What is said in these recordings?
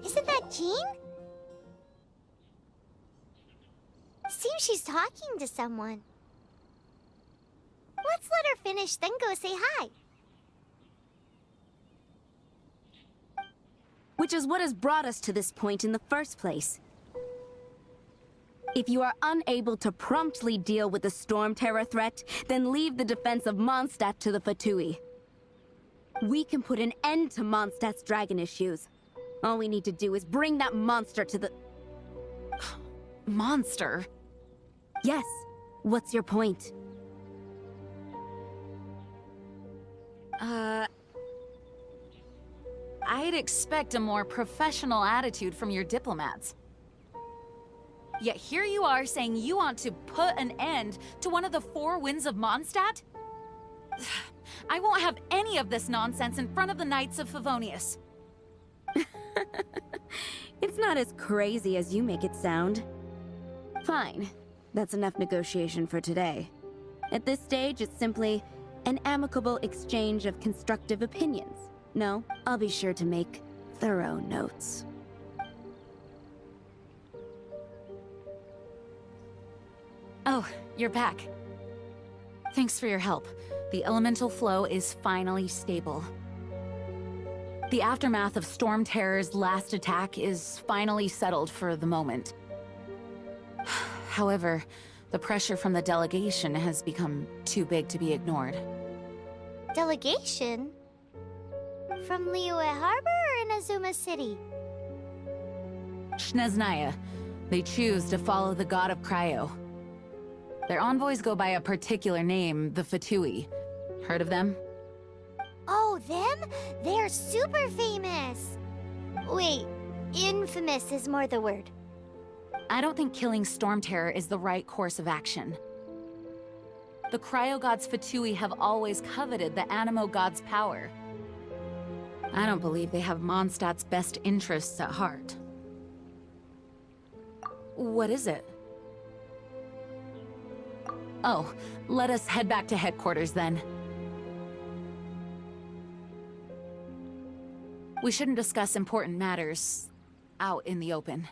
Isn't that Jean? Seems she's talking to someone. Let's let her finish, then go say hi. Which is what has brought us to this point in the first place. If you are unable to promptly deal with the Storm Terror threat, then leave the defense of Mondstadt to the Fatui. We can put an end to Mondstadt's dragon issues. All we need to do is bring that monster to the... Monster? Yes. What's your point? I'd expect a more professional attitude from your diplomats. Yet here you are saying you want to put an end to one of the four winds of Mondstadt? I won't have any of this nonsense in front of the Knights of Favonius. It's not as crazy as you make it sound. Fine. That's enough negotiation for today. At this stage, it's simply an amicable exchange of constructive opinions. No, I'll be sure to make thorough notes. Oh, you're back. Thanks for your help. The elemental flow is finally stable. The aftermath of Storm Terror's last attack is finally settled for the moment. However, the pressure from the delegation has become too big to be ignored. Delegation? From Liyue Harbor or Inazuma City? Snezhnaya. They choose to follow the god of Cryo. Their envoys go by a particular name, the Fatui. Heard of them? Oh, them? They're super famous! Wait, infamous is more the word. I don't think killing Storm Terror is the right course of action. The Cryo God's Fatui have always coveted the Animo God's power. I don't believe they have Mondstadt's best interests at heart. What is it? Oh, let us head back to headquarters then. We shouldn't discuss important matters out in the open.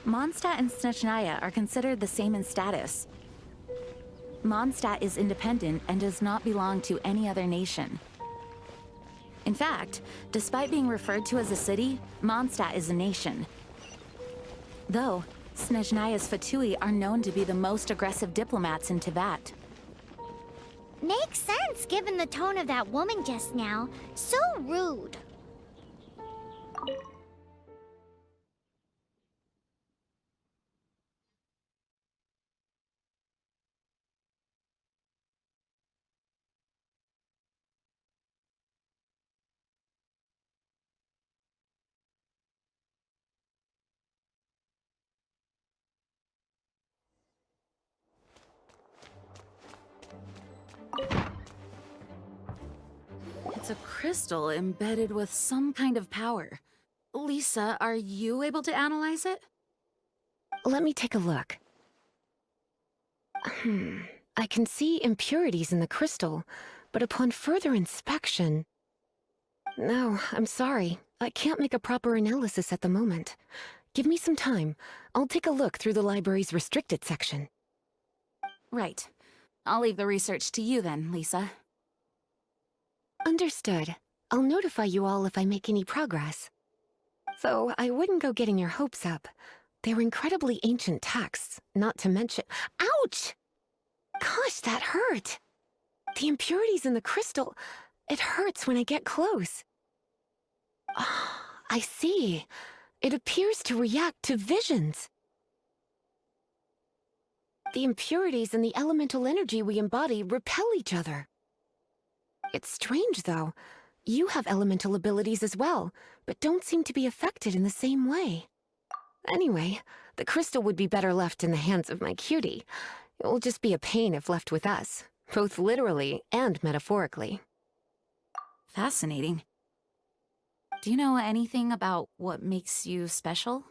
Mondstadt and Snezhnaya are considered the same in status. Mondstadt is independent and does not belong to any other nation. In fact, despite being referred to as a city, Mondstadt is a nation. Though, Snezhnaya's Fatui are known to be the most aggressive diplomats in Teyvat. Makes sense given the tone of that woman just now. So rude. It's a crystal embedded with some kind of power. Lisa, are you able to analyze it? Let me take a look. I can see impurities in the crystal, but upon further inspection... No, I'm sorry. I can't make a proper analysis at the moment. Give me some time. I'll take a look through the library's restricted section. Right. I'll leave the research to you then, Lisa. Understood. I'll notify you all if I make any progress. Though I wouldn't go getting your hopes up. They're incredibly ancient texts, not to mention— Ouch! Gosh, that hurt! The impurities in the crystal— it hurts when I get close. Ah, I see. It appears to react to visions. The impurities and the elemental energy we embody repel each other. It's strange, though. You have elemental abilities as well, but don't seem to be affected in the same way. Anyway, the crystal would be better left in the hands of my cutie. It will just be a pain if left with us, both literally and metaphorically. Fascinating. Do you know anything about what makes you special?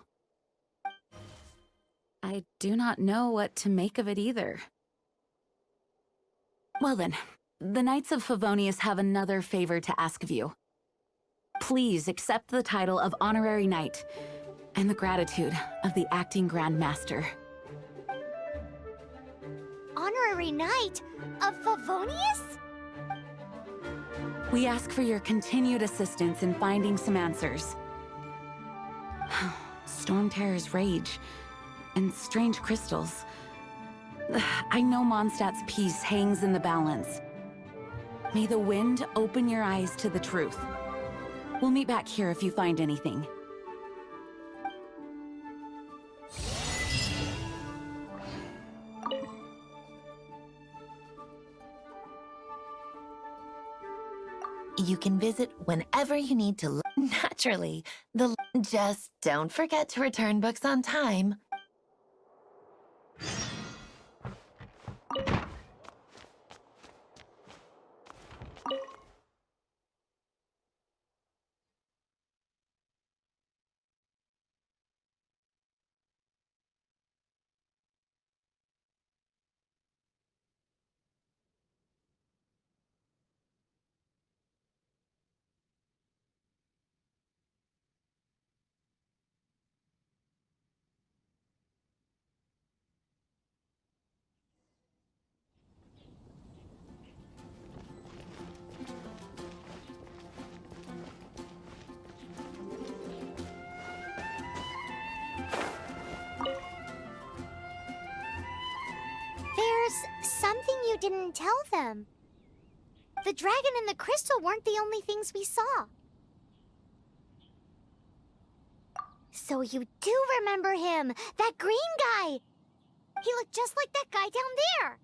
I do not know what to make of it either. Well then, the Knights of Favonius have another favor to ask of you. Please accept the title of Honorary Knight and the gratitude of the Acting Grand Master. Honorary Knight of Favonius? We ask for your continued assistance in finding some answers. Storm Terror's rage and strange crystals. I know Mondstadt's peace hangs in the balance. May the wind open your eyes to the truth. We'll meet back here if you find anything. You can visit whenever you need to. Naturally, just don't forget to return books on time. There's something you didn't tell them. The dragon and the crystal weren't the only things we saw. So you do remember him, that green guy. He looked just like that guy down there.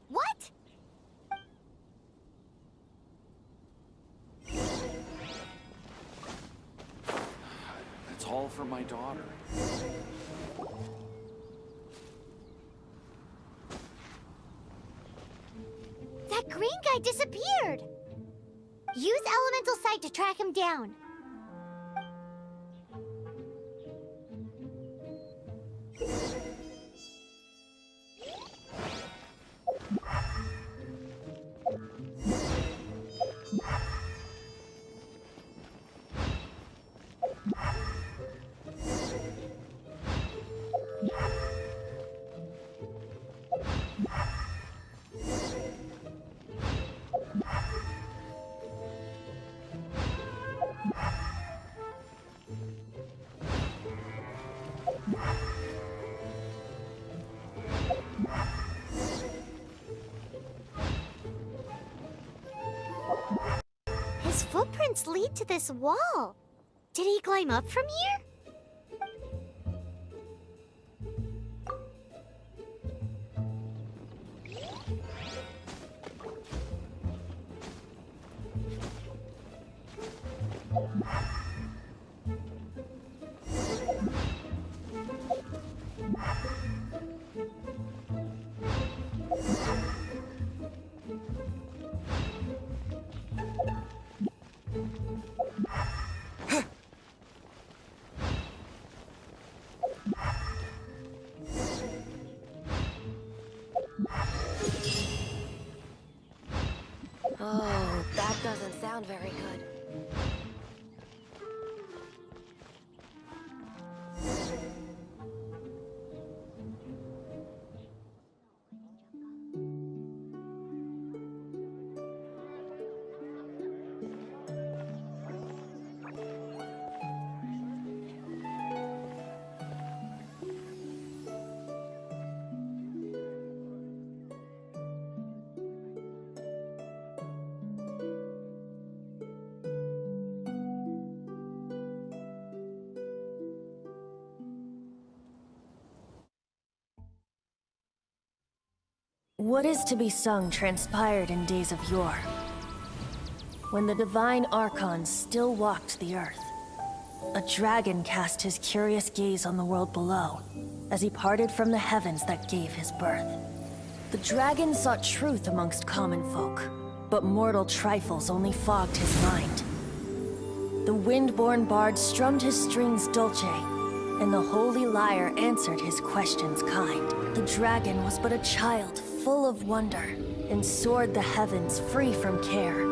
What? It's all for my daughter. That green guy disappeared. Use elemental sight to track him down. His footprints lead to this wall. Did he climb up from here? Oh, that doesn't sound very good. What is to be sung transpired in days of yore, when the divine archons still walked the earth. A dragon cast his curious gaze on the world below, as he parted from the heavens that gave his birth. The dragon sought truth amongst common folk, but mortal trifles only fogged his mind. the wind-born bard strummed his strings dulce, and the holy lyre answered his questions kind. The dragon was but a child full of wonder, and soared the heavens free from care.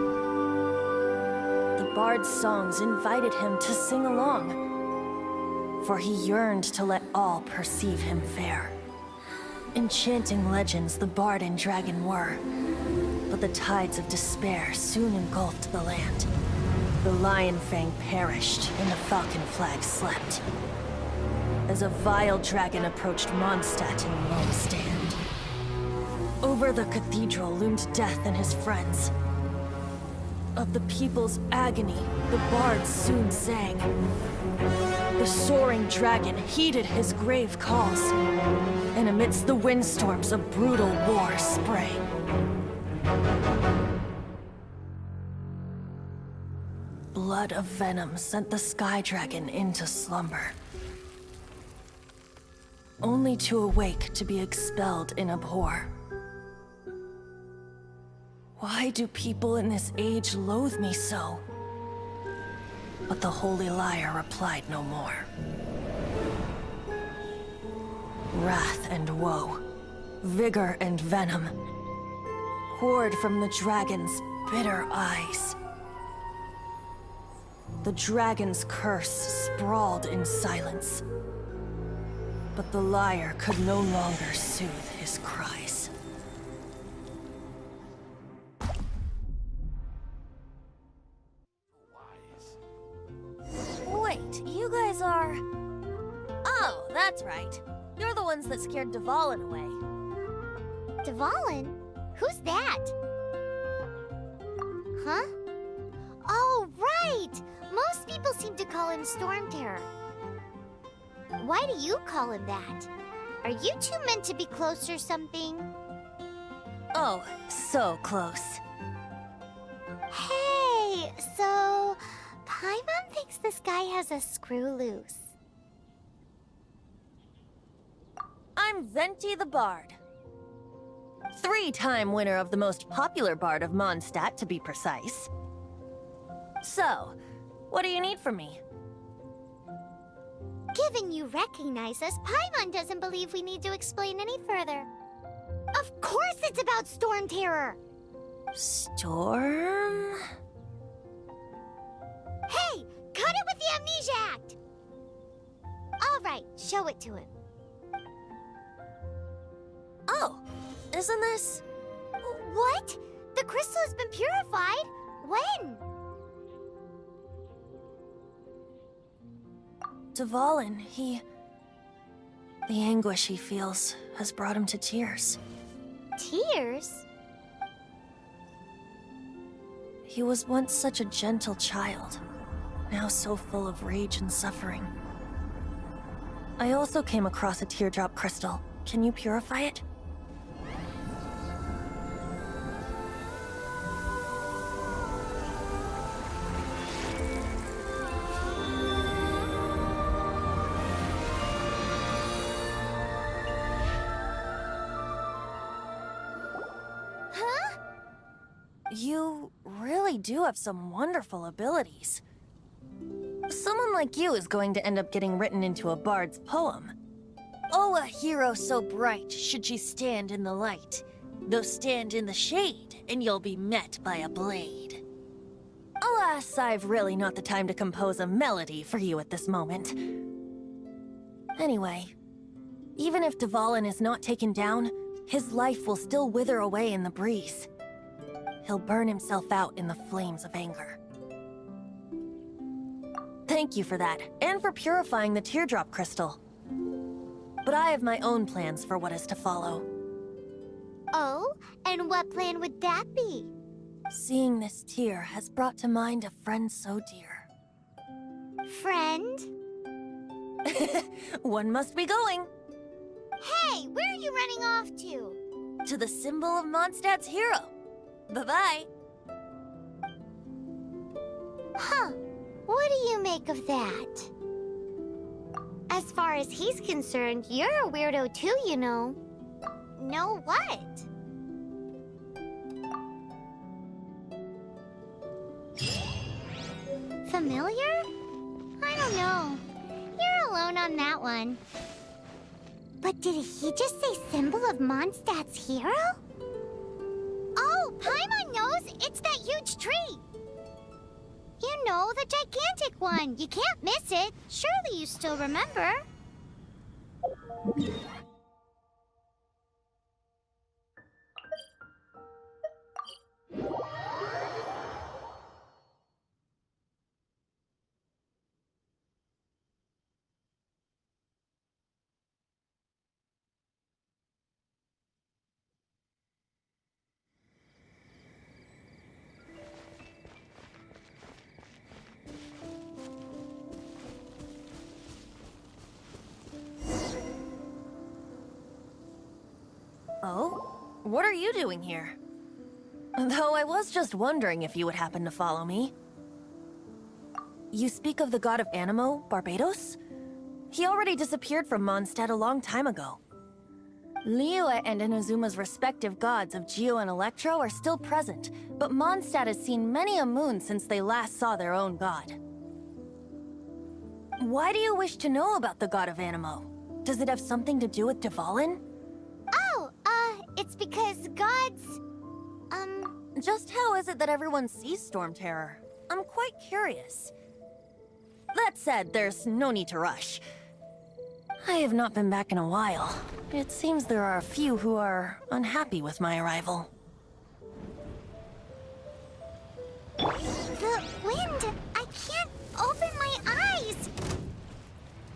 The bard's songs invited him to sing along, for he yearned to let all perceive him fair. Enchanting legends the bard and dragon were, but the tides of despair soon engulfed the land. The lion fang perished, and the falcon flag slept, as a vile dragon approached Mondstadt in lone stand. Over the cathedral loomed death and his friends. Of the people's agony, the bard soon sang. The soaring dragon heeded his grave calls, and amidst the windstorms a brutal war sprang. Blood of venom sent the sky dragon into slumber, only to awake to be expelled in abhor. Why do people in this age loathe me so? But the holy lyre replied no more. Wrath and woe, vigor and venom, poured from the dragon's bitter eyes. The dragon's curse sprawled in silence, but the lyre could no longer soothe his cries. Wait, you guys are... Oh, that's right. You're the ones that scared Dvalin away. Dvalin? Who's that? Huh? Oh, right! Most people seem to call him Storm Terror. Why do you call him that? Are you two meant to be close or something? Oh, so close. Hey, so... Paimon thinks this guy has a screw loose. I'm Venti the Bard. 3-time winner of the most popular bard of Mondstadt, to be precise. So, what do you need from me? Given you recognize us, Paimon doesn't believe we need to explain any further. Of course it's about Storm Terror! Storm? Hey! Cut it with the Amnesia Act! Alright, show it to him. Oh, isn't this... What? The crystal has been purified? When? Dvalin, the anguish he feels has brought him to tears. Tears? He was once such a gentle child, now so full of rage and suffering. I also came across a teardrop crystal. Can you purify it? You really do have some wonderful abilities. Someone like you is going to end up getting written into a bard's poem. Oh, a hero so bright should she stand in the light, though stand in the shade, and you'll be met by a blade. Alas, I've really not the time to compose a melody for you at this moment. Anyway, even if Dvalin is not taken down, his life will still wither away in the breeze. He'll burn himself out in the flames of anger. Thank you for that, and for purifying the teardrop crystal. But I have my own plans for what is to follow. Oh? And what plan would that be? Seeing this tear has brought to mind a friend so dear. Friend? One must be going. Hey, where are you running off to? To the symbol of Mondstadt's hero. Bye-bye. Huh. What do you make of that? As far as he's concerned, you're a weirdo too, you know. Know what? Familiar? familiar? I don't know. You're alone on that one. But did he just say symbol of Mondstadt's hero? Oh, Paimon knows! It's that huge tree! You know, the gigantic one! You can't miss it! Surely you still remember? Oh? What are you doing here? Though I was just wondering if you would happen to follow me. You speak of the god of Animo, Barbados? He already disappeared from Mondstadt a long time ago. Liyue and Inazuma's respective gods of Geo and Electro are still present, but Mondstadt has seen many a moon since they last saw their own god. Why do you wish to know about the god of Animo? Does it have something to do with Dvalin? Oh, it's because gods... Just how is it that everyone sees Storm Terror? I'm quite curious. That said, there's no need to rush. I have not been back in a while. It seems there are a few who are unhappy with my arrival. The wind! I can't open my eyes!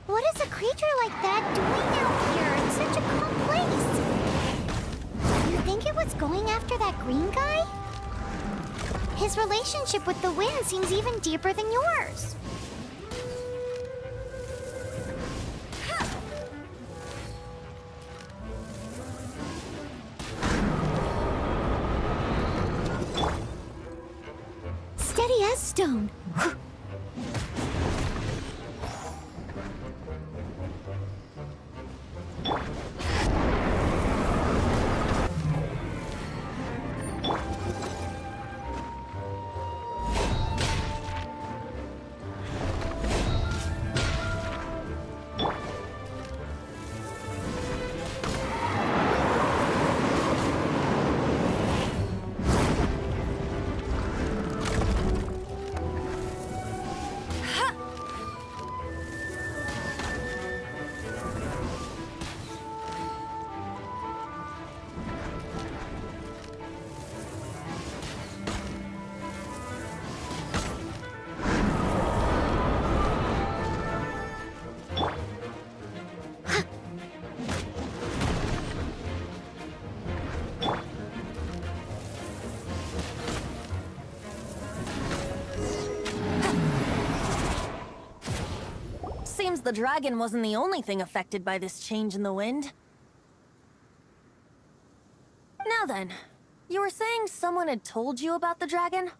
What is a creature like that doing out here in such a calm place? You think it was going after that green guy? His relationship with the wind seems even deeper than yours. Steady as stone. Seems the dragon wasn't the only thing affected by this change in the wind. Now then, you were saying someone had told you about the dragon?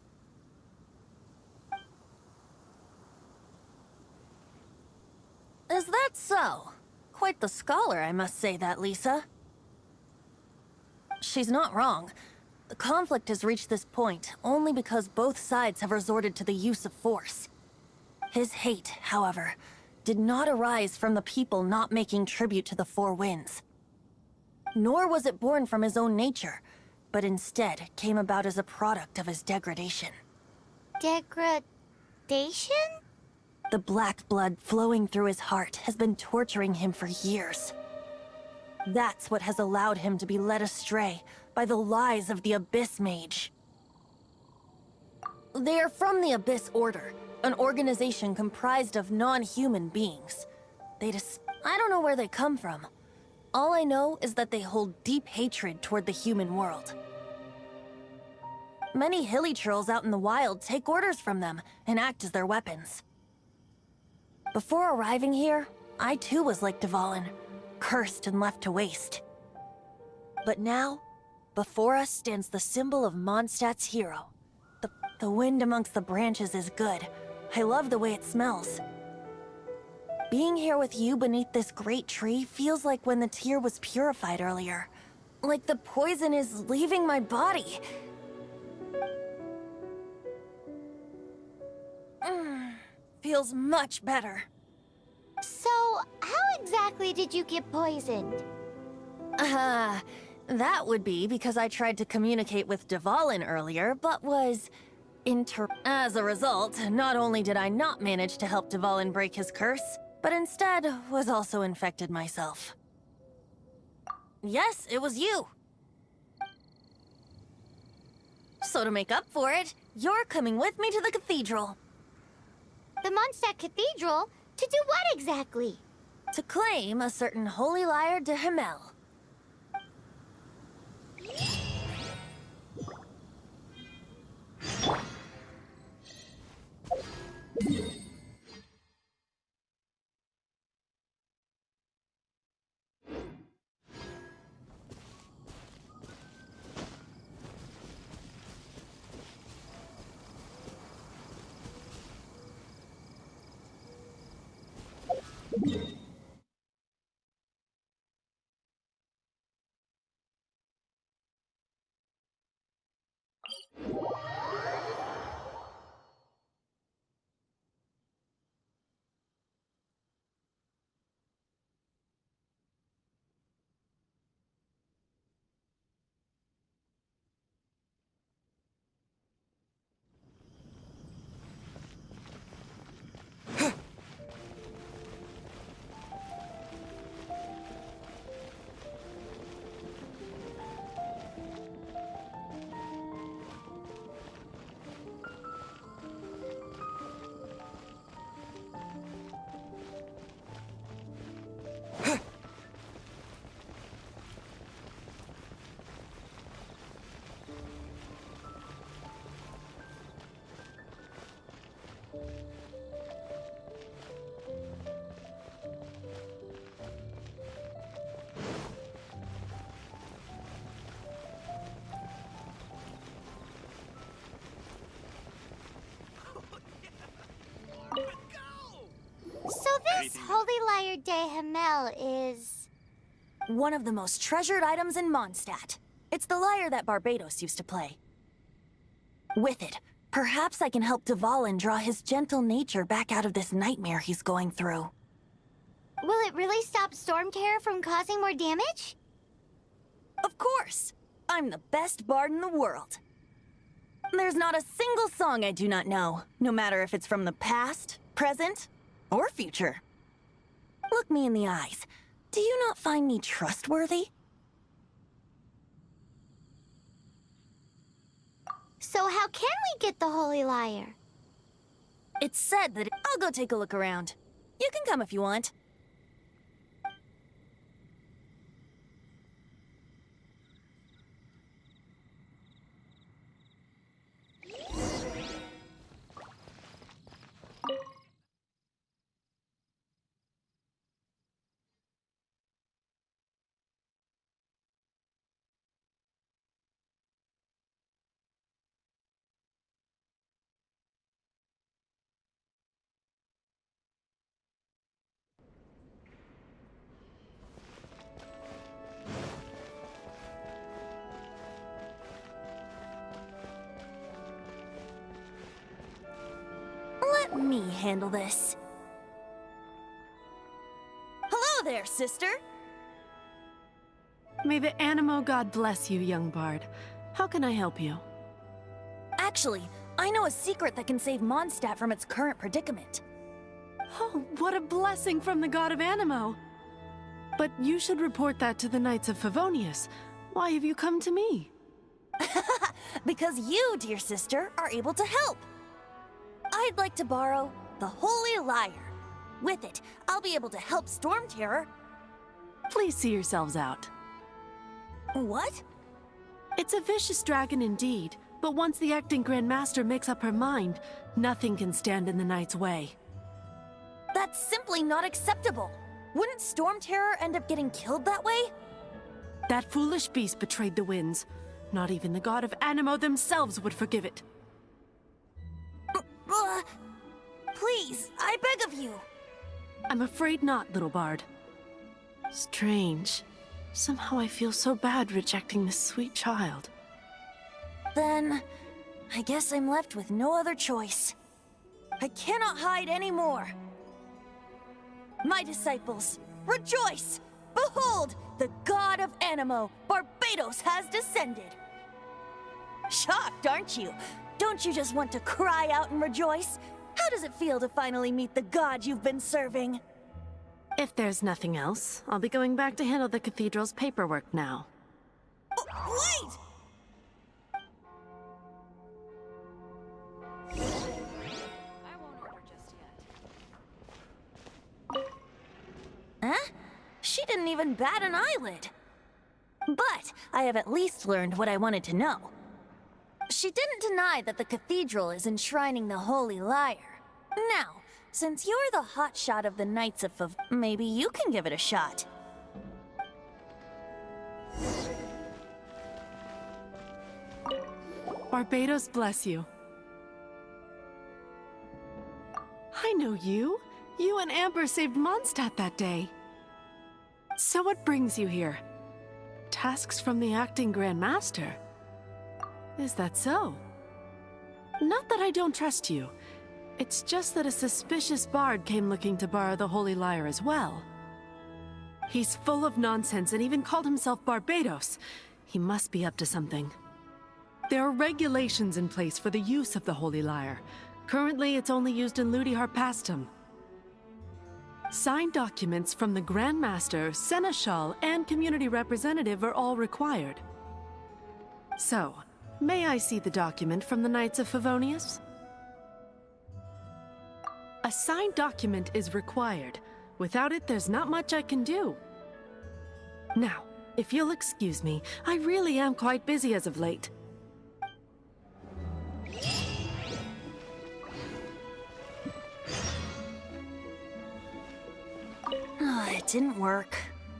Is that so? Quite the scholar, I must say that, Lisa. She's not wrong. The conflict has reached this point only because both sides have resorted to the use of force. His hate, however, did not arise from the people not making tribute to the Four Winds. Nor was it born from his own nature, but instead came about as a product of his degradation. Degradation? The black blood flowing through his heart has been torturing him for years. That's what has allowed him to be led astray by the lies of the Abyss Mage. They are from the Abyss Order, an organization comprised of non-human beings. I don't know where they come from. All I know is that they hold deep hatred toward the human world. Many hilly trolls out in the wild take orders from them and act as their weapons. Before arriving here, I too was like Dvalin, cursed and left to waste. But now, before us stands the symbol of Mondstadt's hero. The wind amongst the branches is good. I love the way it smells. Being here with you beneath this great tree feels like when the tear was purified earlier. Like the poison is leaving my body. feels much better. So, how exactly did you get poisoned? That would be because I tried to communicate with Dvalin earlier, but was As a result, not only did I not manage to help Dvalin break his curse, but instead was also infected myself. Yes, it was you. So to make up for it, you're coming with me to the cathedral. The Mondstadt Cathedral? To do what exactly? To claim a certain holy lyre de Himmel. So this Holy Lyre de Himmel is... one of the most treasured items in Mondstadt. It's the lyre that Barbados used to play. With it, perhaps I can help Dvalin draw his gentle nature back out of this nightmare he's going through. Will it really stop Storm Terror from causing more damage? Of course! I'm the best bard in the world. There's not a single song I do not know, no matter if it's from the past, present, or future. Look me in the eyes. Do you not find me trustworthy? So how can we get the Holy Lyre? It's said that I'll go take a look around. You can come if you want. Let me handle this. Hello there, sister. May the Animo god bless you, young bard. How can I help you? Actually, I know a secret that can save Mondstadt from its current predicament. Oh, what a blessing from the god of Animo! But you should report that to the Knights of Favonius. Why have you come to me? Because you, dear sister, are able to help. I'd like to borrow the Holy Lyre. With it, I'll be able to help Storm Terror. Please see yourselves out. What? It's a vicious dragon indeed, but once the acting Grand Master makes up her mind, nothing can stand in the Knight's way. That's simply not acceptable. Wouldn't Storm Terror end up getting killed that way? That foolish beast betrayed the winds. Not even the god of Animo themselves would forgive it. Please, I beg of you. I'm afraid not, little bard. Strange. Somehow I feel so bad rejecting this sweet child. Then, I guess I'm left with no other choice. I cannot hide anymore. My disciples, rejoice! Behold, the god of Animo, Barbados, has descended. Shocked, aren't you? Don't you just want to cry out and rejoice? How does it feel to finally meet the god you've been serving? If there's nothing else, I'll be going back to handle the cathedral's paperwork now. Wait! Huh? She didn't even bat an eyelid. But I have at least learned what I wanted to know. She didn't deny that the cathedral is enshrining the Holy Lyre. Now, since you're the hotshot of the Knights of maybe you can give it a shot. Barbados bless you. I know you. You and Amber saved Mondstadt that day. So what brings you here? Tasks from the acting Grand Master? Is that so? Not that I don't trust you. It's just that a suspicious bard came looking to borrow the Holy Lyre as well. He's full of nonsense and even called himself Barbados. He must be up to something. There are regulations in place for the use of the Holy Lyre. Currently, it's only used in Ludi Harpastum. Signed documents from the Grand Master, Seneschal, and Community Representative are all required. So, may I see the document from the Knights of Favonius? A signed document is required. Without it, there's not much I can do. Now, if you'll excuse me, I really am quite busy as of late. It didn't work.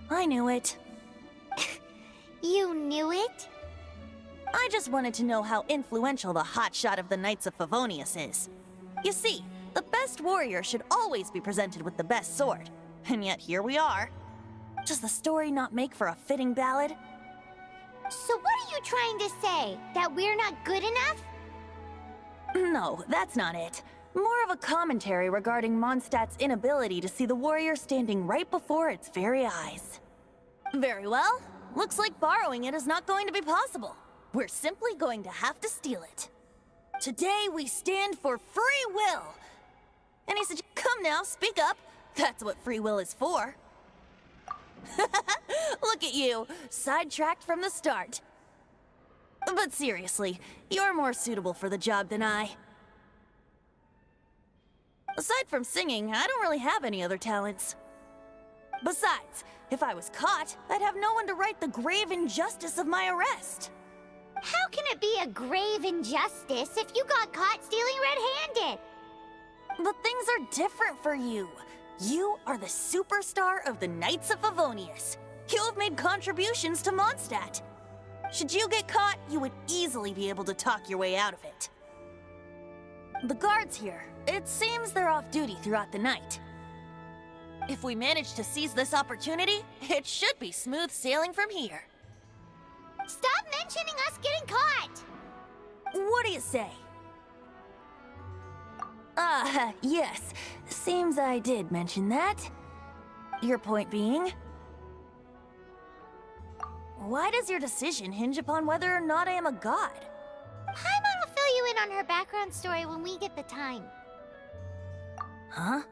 I knew it. You knew it? I just wanted to know how influential the hotshot of the Knights of Favonius is. You see, the best warrior should always be presented with the best sword. And yet here we are. Does the story not make for a fitting ballad? So what are you trying to say? That we're not good enough? No, that's not it. More of a commentary regarding Mondstadt's inability to see the warrior standing right before its very eyes. Very well. Looks like borrowing it is not going to be possible. We're simply going to have to steal it. Today we stand for free will. And he said, come now, speak up. That's what free will is for. Look at you, sidetracked from the start. But seriously, you're more suitable for the job than I. Aside from singing, I don't really have any other talents. Besides, if I was caught, I'd have no one to right the grave injustice of my arrest. How can it be a grave injustice if you got caught stealing red-handed? But things are different for you. You are the superstar of the Knights of Favonius. You have made contributions to Mondstadt. Should you get caught, you would easily be able to talk your way out of it. The guards here, it seems they're off duty throughout the night. If we manage to seize this opportunity, it should be smooth sailing from here. Stop mentioning us getting caught! What do you say? Yes. Seems I did mention that. Your point being? Why does your decision hinge upon whether or not I am a god? Paimon will fill you in on her background story when we get the time. Huh?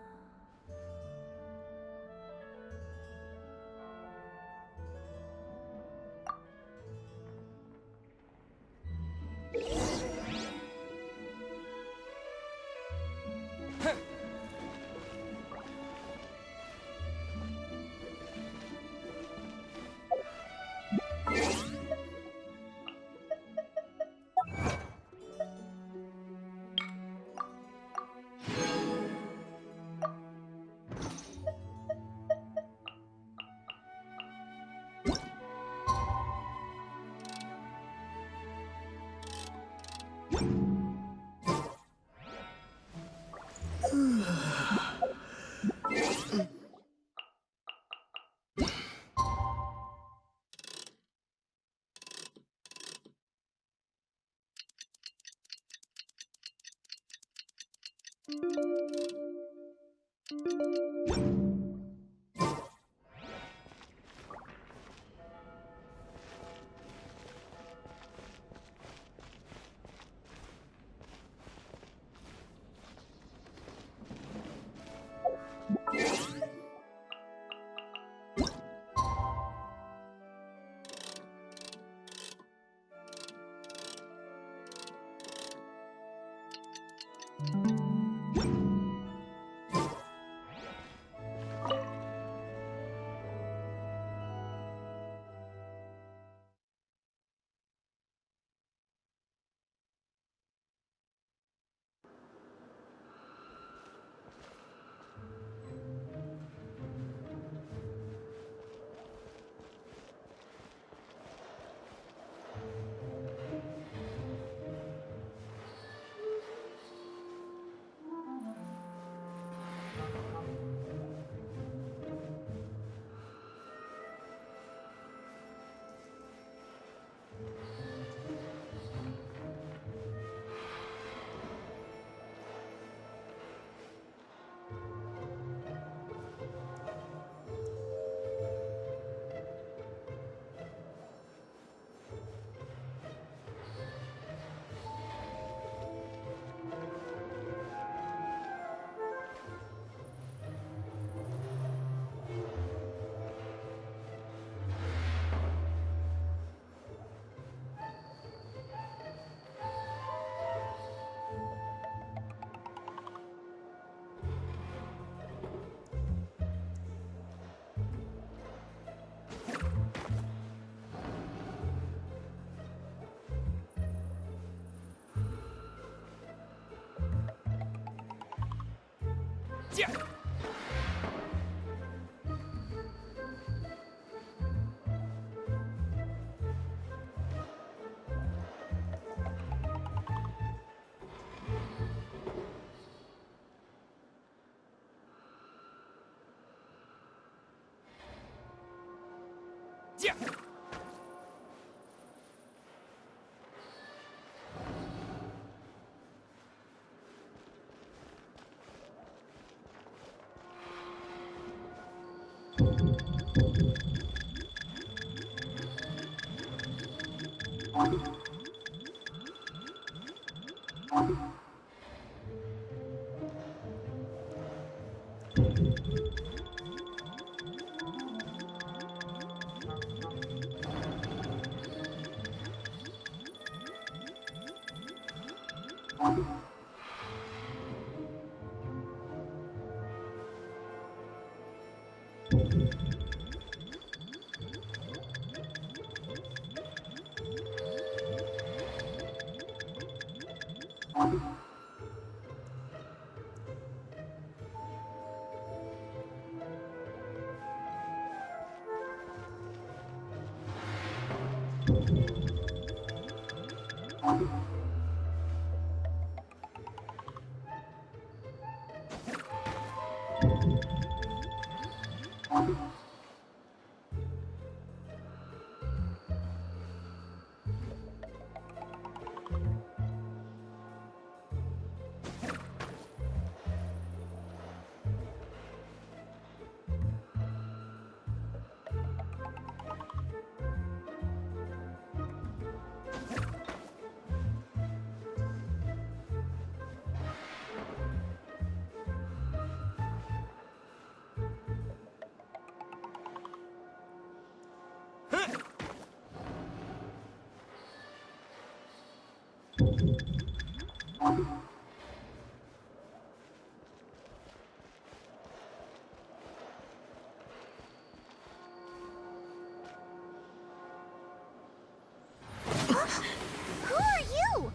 Who are you?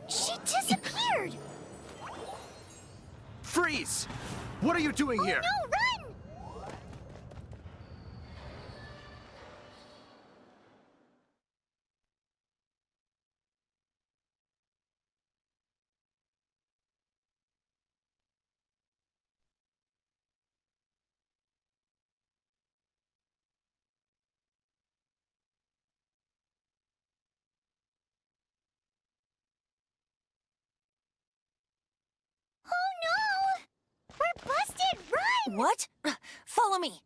She disappeared! Freeze! What are you doing here? No, run! Oh no! We're busted! Run! What? Follow me.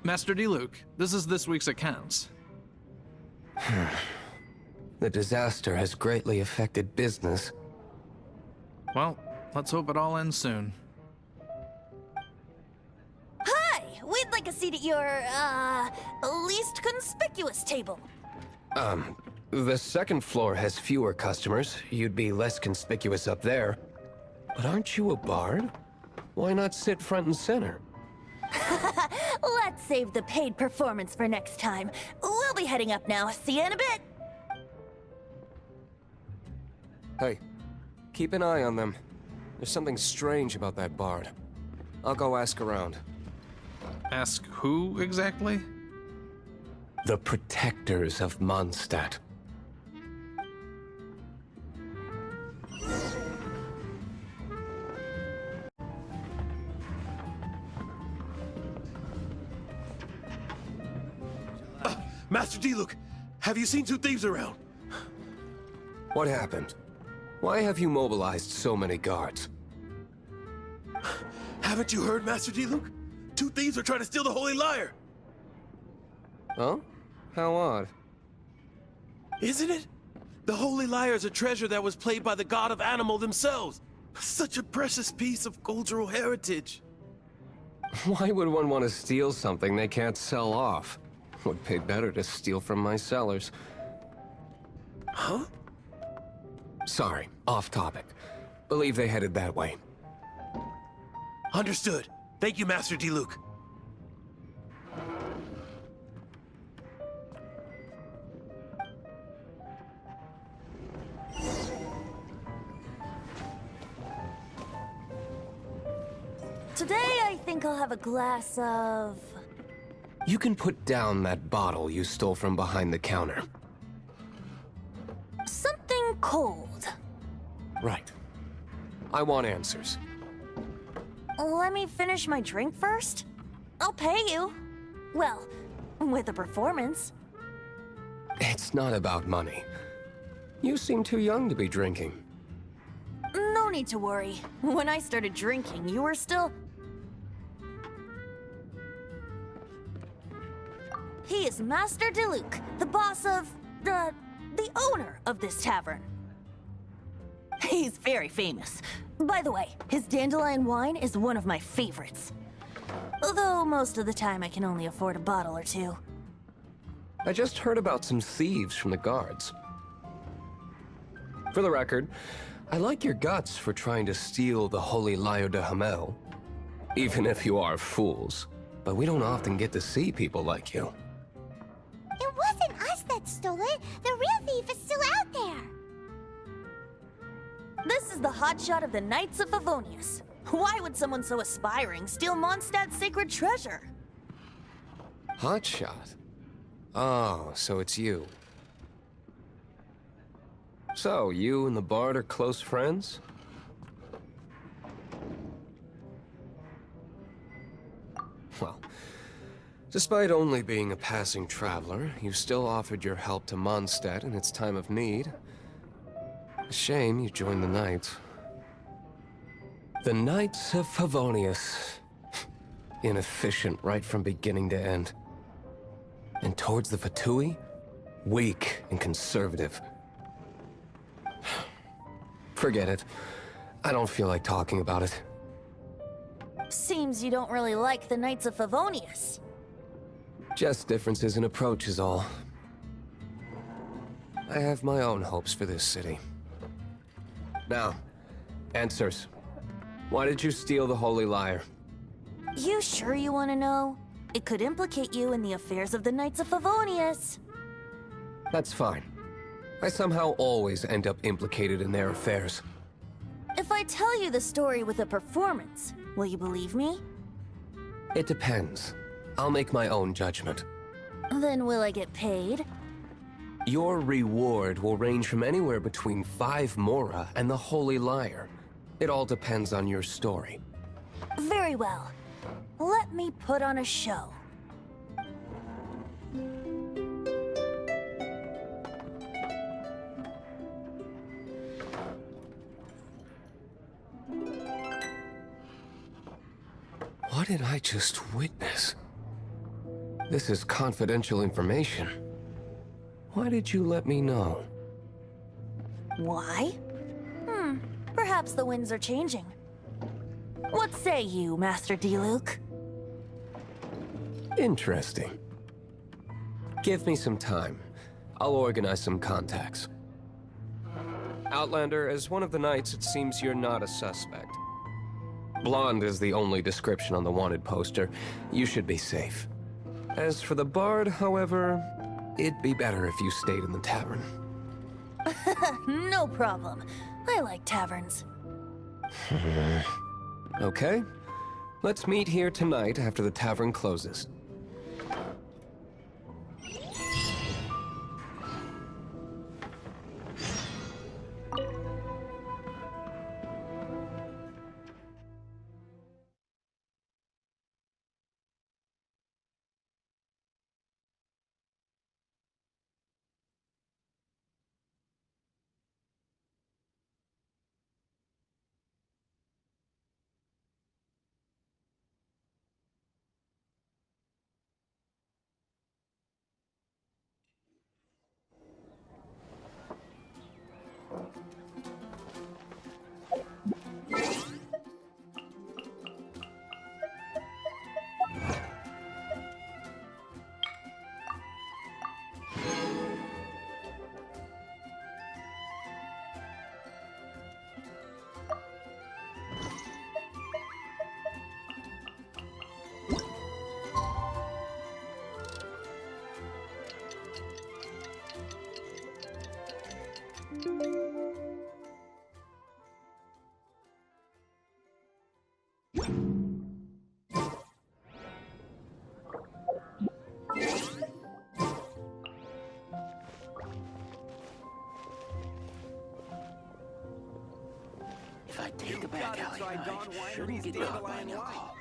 Master D-Luke, this is this week's accounts. The disaster has greatly affected business. Well, let's hope it all ends soon. Hi! We'd like a seat at your, least conspicuous table. The second floor has fewer customers. You'd be less conspicuous up there. But aren't you a bard? Why not sit front and center? Let's save the paid performance for next time. We'll be heading up now. See you in a bit. Hey, keep an eye on them. There's something strange about that bard. I'll go ask around. Ask who exactly? The protectors of Mondstadt. Master D-Luke, have you seen two thieves around? What happened? Why have you mobilized so many guards? Haven't you heard, Master D-Luke? Two thieves are trying to steal the Holy Lyre! Oh? How odd. Isn't it? The Holy Lyre is a treasure that was played by the god of animal themselves. Such a precious piece of cultural heritage. Why would one want to steal something they can't sell off? Would pay better to steal from my sellers. Huh? Sorry, off topic. Believe they headed that way. Understood. Thank you, Master D-Luke. Today, I think I'll have a glass of... You can put down that bottle you stole from behind the counter. something cold. Right. I want answers. Let me finish my drink first. I'll pay you. Well, with a performance. It's not about money. You seem too young to be drinking. No need to worry. When I started drinking, you were still... He is Master D-Luke, the boss of... the owner of this tavern. He's very famous. By the way, his dandelion wine is one of my favorites. Although most of the time I can only afford a bottle or two. I just heard about some thieves from the guards. For the record, I like your guts for trying to steal the Holy Lyre de Hamel. Even if you are fools. But we don't often get to see people like you. It wasn't us that stole it. The real thief is still out there. This is the hotshot of the Knights of Favonius. Why would someone so aspiring steal Mondstadt's sacred treasure? Hotshot? Oh, so it's you. So, you and the Bard are close friends? Well, despite only being a passing traveler, you still offered your help to Mondstadt in its time of need. A shame you joined the Knights. The Knights of Favonius. Inefficient right from beginning to end. And towards the Fatui, weak and conservative. Forget it. I don't feel like talking about it. Seems you don't really like the Knights of Favonius. Just differences in approach is all. I have my own hopes for this city. Now, answers. Why did you steal the Holy Lyre? You sure you want to know? It could implicate you in the affairs of the Knights of Favonius. That's fine. I somehow always end up implicated in their affairs. If I tell you the story with a performance, will you believe me? It depends. I'll make my own judgment. Then will I get paid? Your reward will range from anywhere between 5 mora and the Holy Lyre. It all depends on your story. Very well. Let me put on a show. What did I just witness? This is confidential information. Why did you let me know? Why? Perhaps the winds are changing. What say you, Master D-Luke? Interesting. Give me some time. I'll organize some contacts. Outlander, as one of the knights, it seems you're not a suspect. Blonde is the only description on the wanted poster. You should be safe. As for the bard, however, it'd be better if you stayed in the tavern. No problem. I like taverns. Okay. Let's meet here tonight after the tavern closes.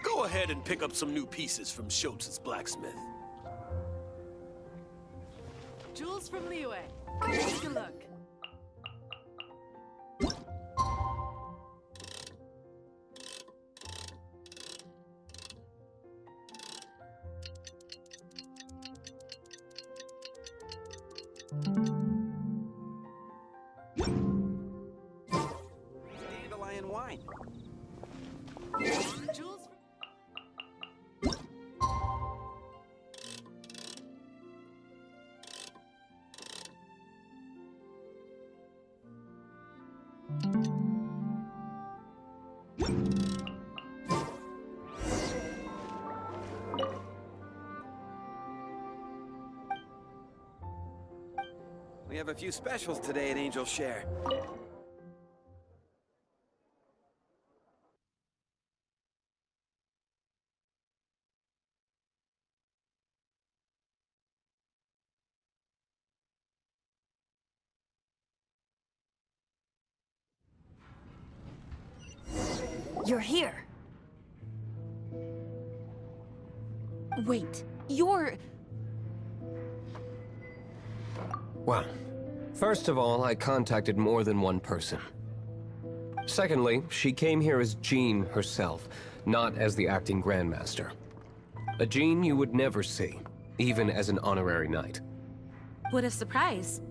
Go ahead and pick up some new pieces from Schultz's blacksmith. Jewels from Liyue. Take a look. Dandelion wine. Jewels. We have a few specials today at Angel Share. You're here. Wait, you're... Well, first of all, I contacted more than one person. Secondly, she came here as Jean herself, not as the acting Grandmaster. A Jean you would never see, even as an honorary knight. What a surprise.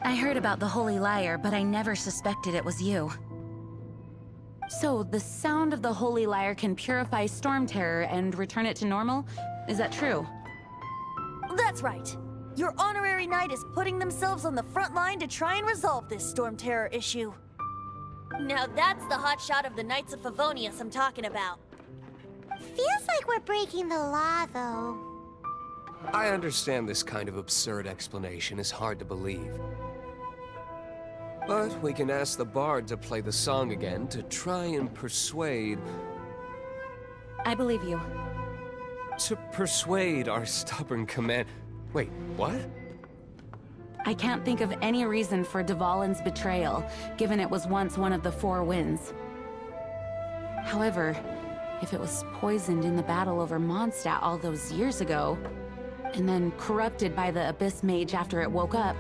I heard about the Holy Liar, but I never suspected it was you. So, the sound of the Holy Liar can purify Storm Terror and return it to normal? Is that true? That's right. Your honorary knight is putting themselves on the front line to try and resolve this Storm Terror issue. Now that's the hotshot of the Knights of Favonius I'm talking about. Feels like we're breaking the law, though. I understand this kind of absurd explanation is hard to believe. But we can ask the bard to play the song again to try and persuade... I believe you. To persuade our stubborn command... Wait, what? I can't think of any reason for Dvalin's betrayal, given it was once one of the Four Winds. However, if it was poisoned in the battle over Mondstadt all those years ago, and then corrupted by the Abyss Mage after it woke up,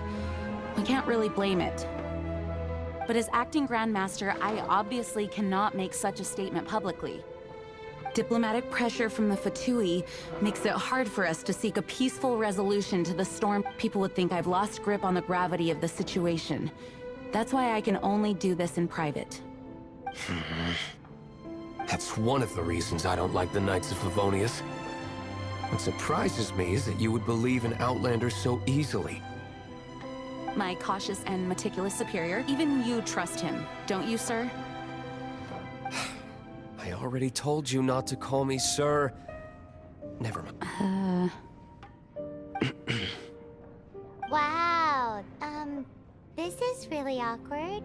we can't really blame it. But as acting Grandmaster, I obviously cannot make such a statement publicly. Diplomatic pressure from the Fatui makes it hard for us to seek a peaceful resolution to the storm. People would think I've lost grip on the gravity of the situation. That's why I can only do this in private. That's one of the reasons I don't like the Knights of Favonius. What surprises me is that you would believe in Outlanders so easily. My cautious and meticulous superior, even you trust him, don't you, sir? I already told you not to call me sir. Never mind. Wow, this is really awkward.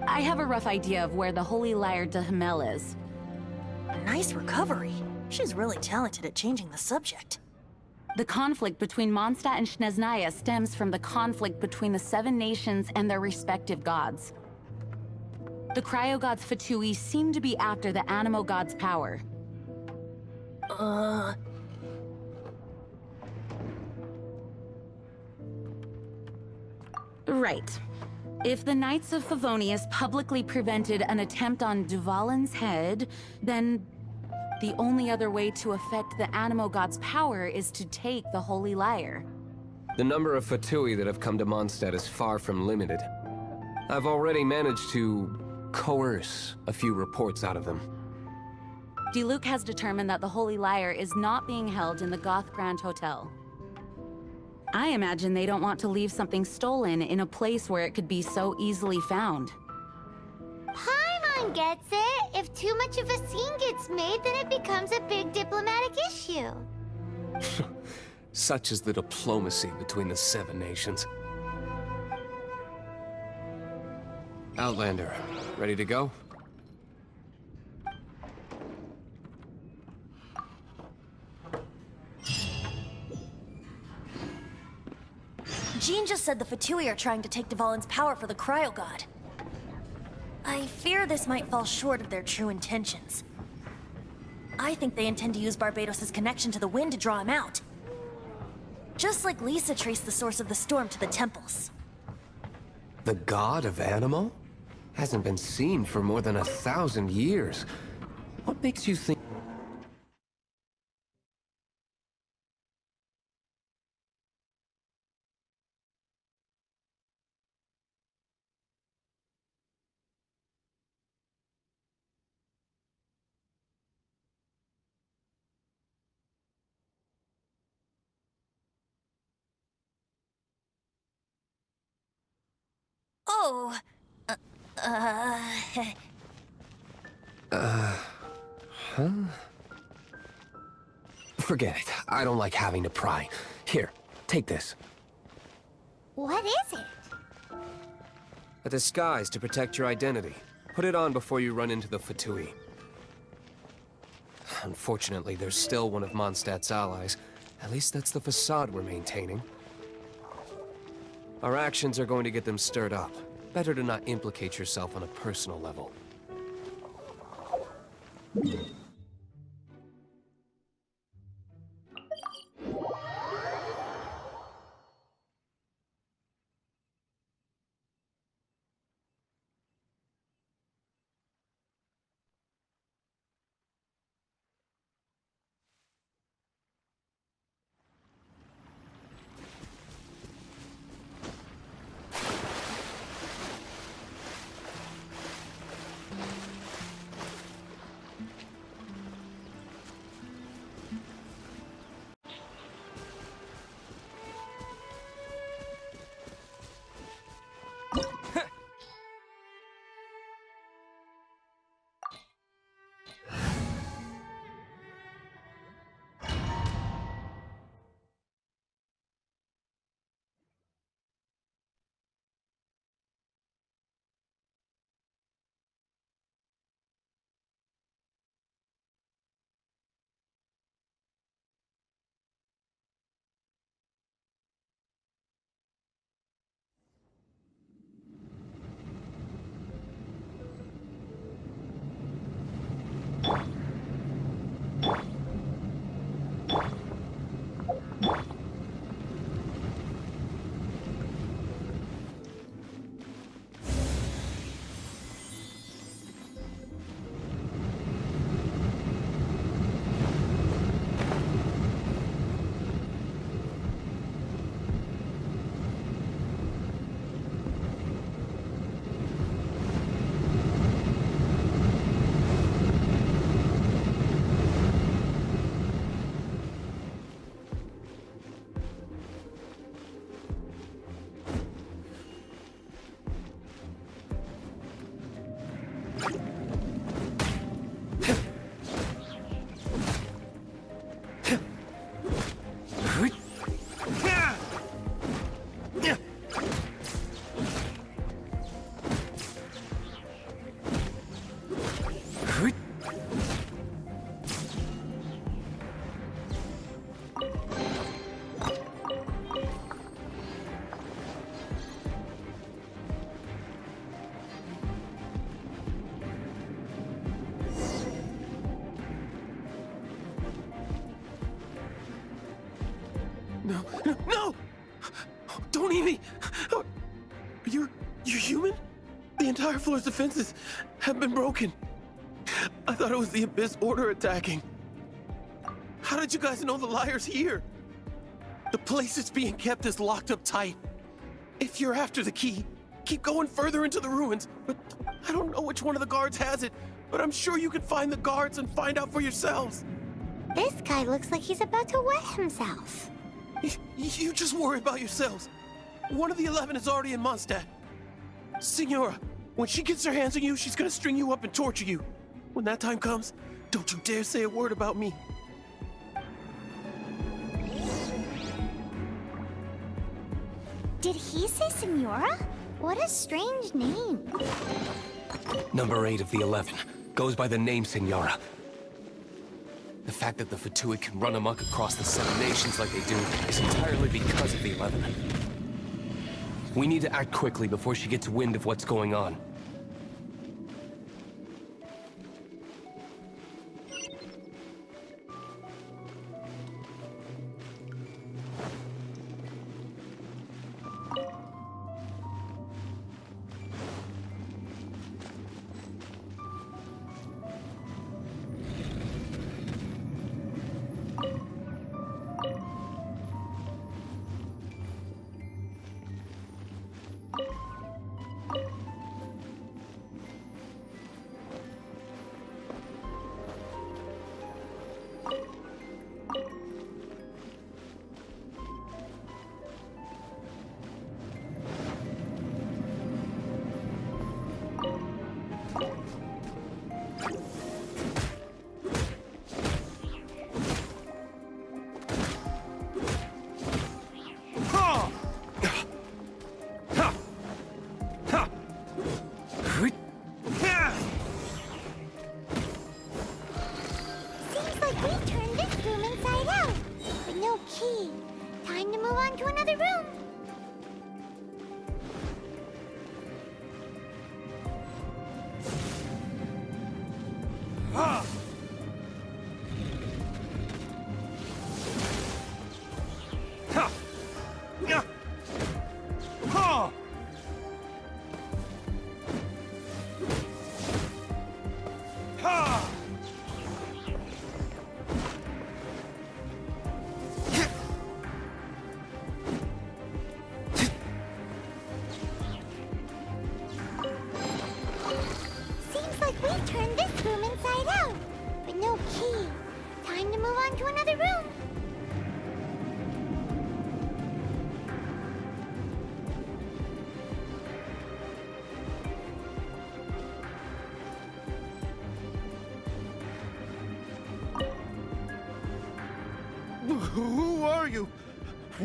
I have a rough idea of where the Holy Lyre de Himmel is. Nice recovery. She's really talented at changing the subject. The conflict between Mondstadt and Snezhnaya stems from the conflict between the 7 nations and their respective gods. The cryo-gods Fatui seem to be after the Animo god's power. Right. If the Knights of Favonius publicly prevented an attempt on Duvalin's head, then the only other way to affect the Animo god's power is to take the Holy Lyre. The number of Fatui that have come to Mondstadt is far from limited. I've already managed to coerce a few reports out of them. Diluc has determined that the Holy Lyre is not being held in the Goth Grand Hotel. I imagine they don't want to leave something stolen in a place where it could be so easily found. Paimon gets it. If too much of a scene gets made, then it becomes a big diplomatic issue. Such is the diplomacy between the 7 nations. Outlander, ready to go? Jean just said the Fatui are trying to take Duvalin's power for the Cryo God. I fear this might fall short of their true intentions. I think they intend to use Barbados' connection to the wind to draw him out. Just like Lisa traced the source of the storm to the temples. The god of Animo? Hasn't been seen for more than 1,000 years. What makes you think... Oh, Forget it. I don't like having to pry. Here, take this. What is it? A disguise to protect your identity. Put it on before you run into the Fatui. Unfortunately, there's still one of Mondstadt's allies. At least that's the facade we're maintaining. Our actions are going to get them stirred up. Better to not implicate yourself on a personal level. No, no, no! Don't eat me! You're human? The entire floor's defenses have been broken. I thought it was the Abyss Order attacking. How did you guys know the liar's here? The place it's being kept is locked up tight. If you're after the key, keep going further into the ruins. But I don't know which one of the guards has it, but I'm sure you can find the guards and find out for yourselves. This guy looks like he's about to wet himself. You just worry about yourselves. One of the 11 is already in Mondstadt. Signora, when she gets her hands on you, she's gonna string you up and torture you. When that time comes, don't you dare say a word about me. Did he say Senora? What a strange name. Number 8 of the 11 goes by the name Senora. The fact that the Fatui can run amok across the 7 nations like they do is entirely because of the 11. We need to act quickly before she gets wind of what's going on. Seems like we've turned this room inside out. But no key. Time to move on to another room. Seems like we've turned this room inside out. But no key. Time to move on to another room. Who are you?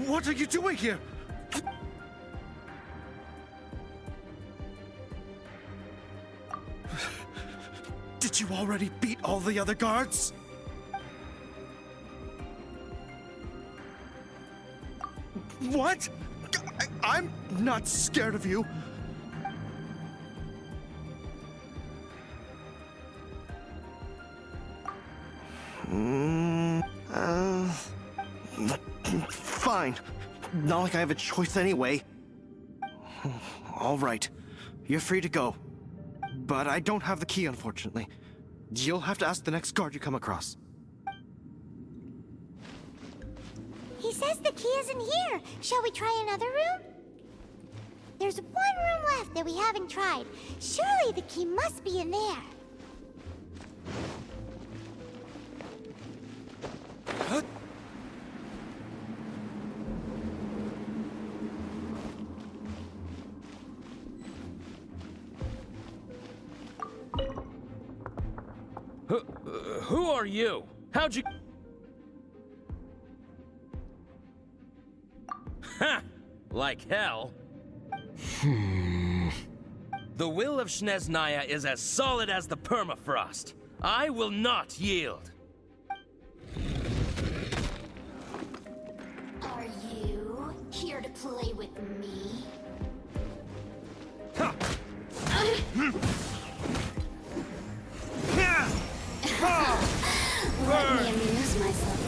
What are you doing here? Did you already beat all the other guards? What? I'm not scared of you. Fine. Not like I have a choice anyway. All right. You're free to go. But I don't have the key, unfortunately. You'll have to ask the next guard you come across. He says the key isn't here. Shall we try another room? There's one room left that we haven't tried. Surely the key must be in there. Who are you? How'd you... Ha! Like hell. The will of Snezhnaya is as solid as the permafrost. I will not yield. Are you here to play with me? Let me amuse myself.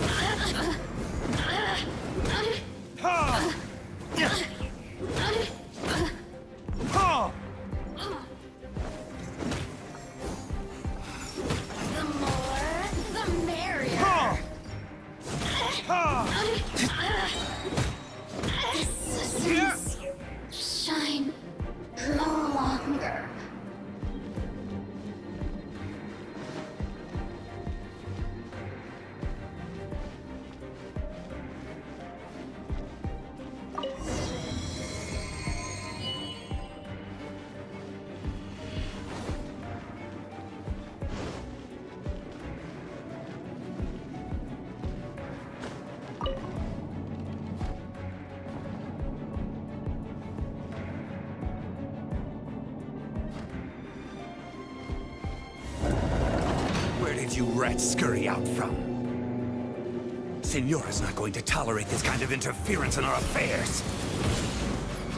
This shine no longer. Where did you rats scurry out from? Senora's not going to tolerate this kind of interference in our affairs.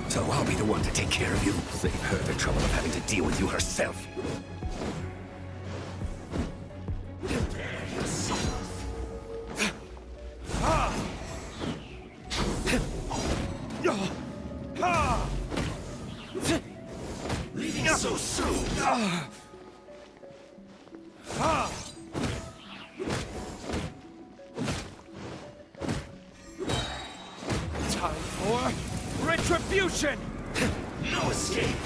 So I'll be the one to take care of you. Save her the trouble of having to deal with you herself. Leaving so soon. Time for retribution! No escape.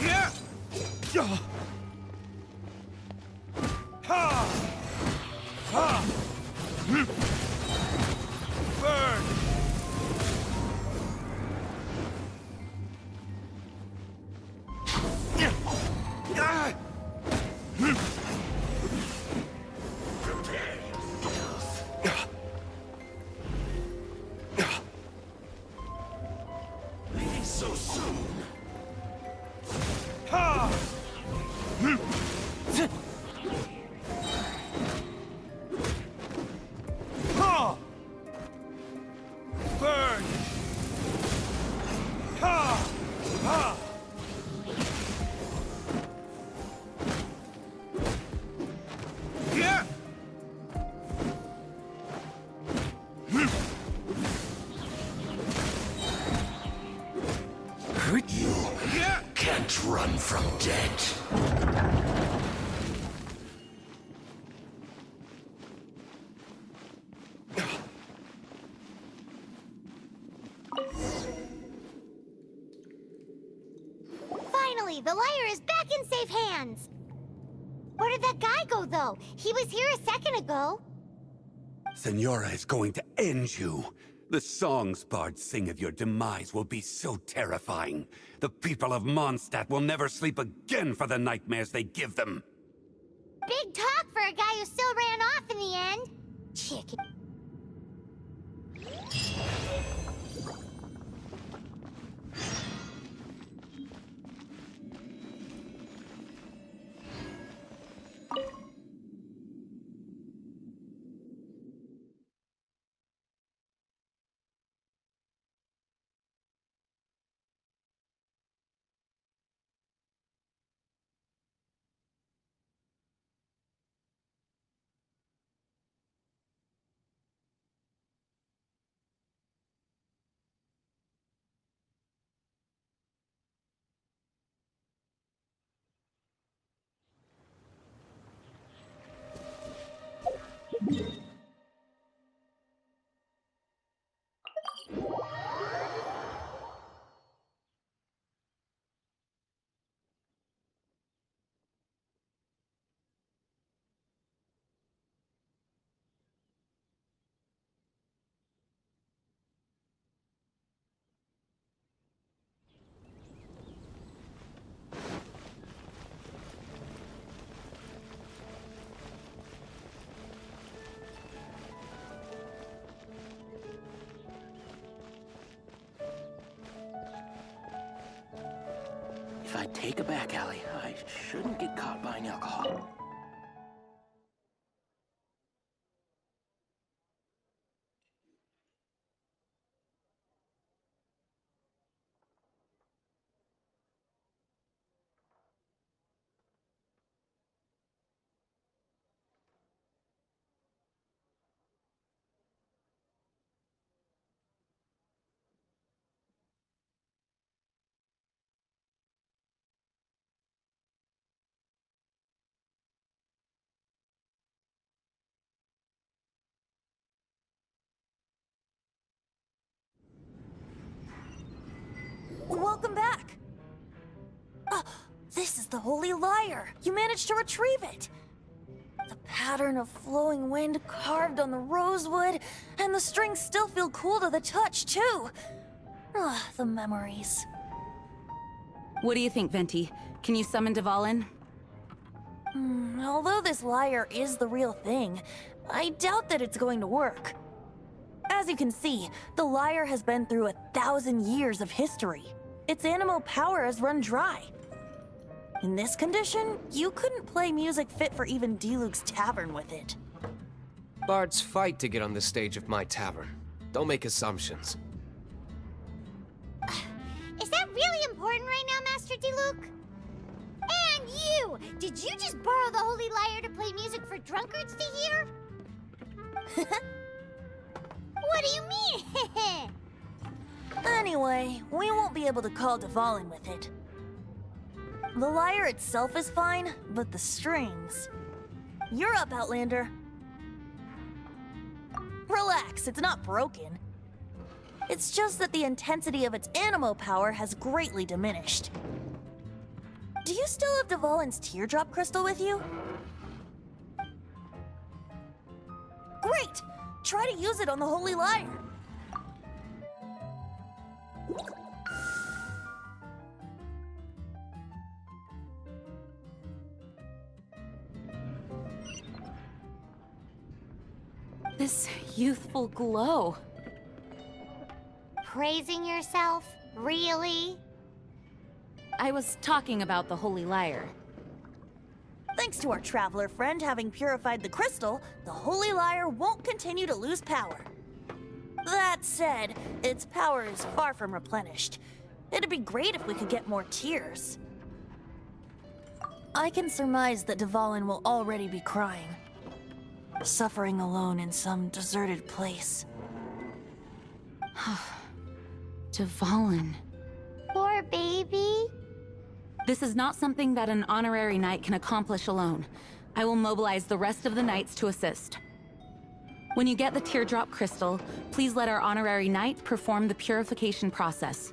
Yeah! Burn! Leaving so soon. Burn! Yeah! You can't run from dead. Finally, the liar is back in safe hands. Where did that guy go, though? He was here a second ago. Senora is going to end you. The songs bards sing of your demise will be so terrifying. The people of Mondstadt will never sleep again for the nightmares they give them. Big talk for a guy who still ran off in the end. Chicken. If I take a back alley, I shouldn't get caught buying alcohol. welcome back. This is the Holy Lyre. You managed to retrieve it. The pattern of flowing wind carved on the rosewood, and the strings still feel cool to the touch, too. The memories. What do you think, Venti? Can you summon Dvalin? Although this lyre is the real thing, I doubt that it's going to work. As you can see, the lyre has been through 1,000 years of history. Its animal power has run dry. In this condition, you couldn't play music fit for even Diluc's tavern with it. Bards fight to get on the stage of my tavern. Don't make assumptions. Is that really important right now, Master Diluc? And you! Did you just borrow the Holy Lyre to play music for drunkards to hear? What do you mean? Anyway, we won't be able to call Dvalin with it. The lyre itself is fine, but the strings... You're up, Outlander. Relax, it's not broken. It's just that the intensity of its animal power has greatly diminished. Do you still have Dvalin's teardrop crystal with you? Great! Try to use it on the Holy Lyre. This youthful glow. Praising yourself? Really? I was talking about the Holy Lyre. Thanks to our traveler friend having purified the crystal, the Holy Lyre won't continue to lose power. That said, its power is far from replenished. It'd be great if we could get more tears. I can surmise that Dvalin will already be crying. Suffering alone in some deserted place. Dvalin. Poor baby. This is not something that an honorary knight can accomplish alone. I will mobilize the rest of the knights to assist. When you get the teardrop crystal, please let our honorary knight perform the purification process.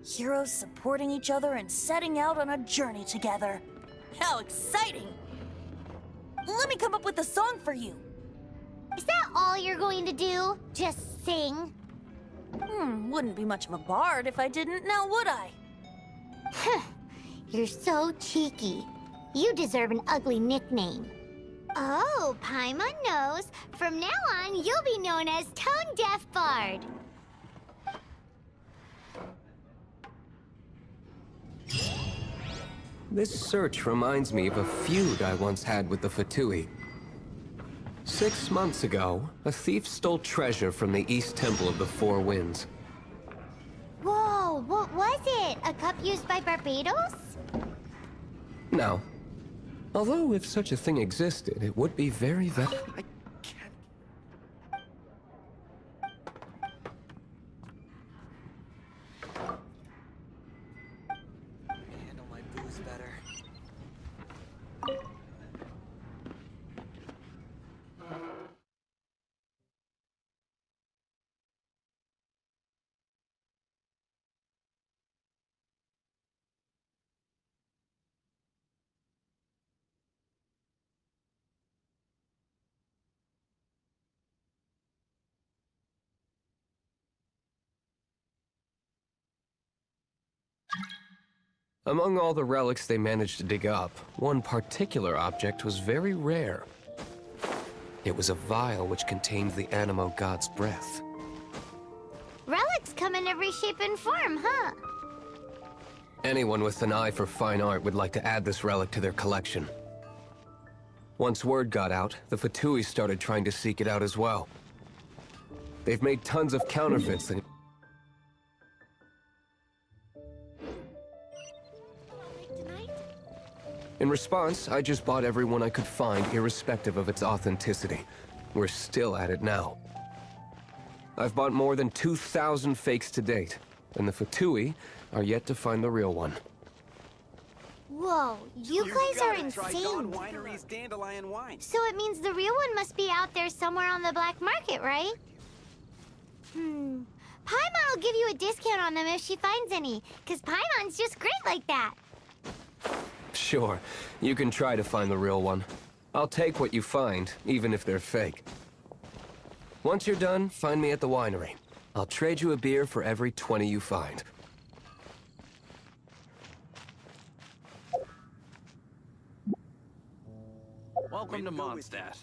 Heroes supporting each other and setting out on a journey together. How exciting! Let me come up with a song for you. Is that all you're going to do? Just sing? Wouldn't be much of a bard if I didn't, now would I? You're so cheeky. You deserve an ugly nickname. Oh, Paimon knows. From now on, you'll be known as Tone Deaf Bard. This search reminds me of a feud I once had with the Fatui. 6 months ago, a thief stole treasure from the East Temple of the Four Winds. Whoa, what was it? A cup used by Barbados? No. Although if such a thing existed, it would be very I can't... Handle my booze better. Among all the relics they managed to dig up, one particular object was very rare. It was a vial which contained the Animo god's breath. Relics come in every shape and form, huh? Anyone with an eye for fine art would like to add this relic to their collection. Once word got out, the Fatui started trying to seek it out as well. They've made tons of counterfeits that... In response, I just bought everyone I could find, irrespective of its authenticity. We're still at it now. I've bought more than 2,000 fakes to date, and the Fatui are yet to find the real one. Whoa, you guys are Try insane. Dawn Winery's dandelion wine. So it means the real one must be out there somewhere on the black market, right? Paimon will she'll give you a discount on them if she finds any, because Paimon's just great like that. Sure, you can try to find the real one. I'll take what you find, even if they're fake. Once you're done, find me at the winery. I'll trade you a beer for every 20 you find. Welcome to Mondstadt.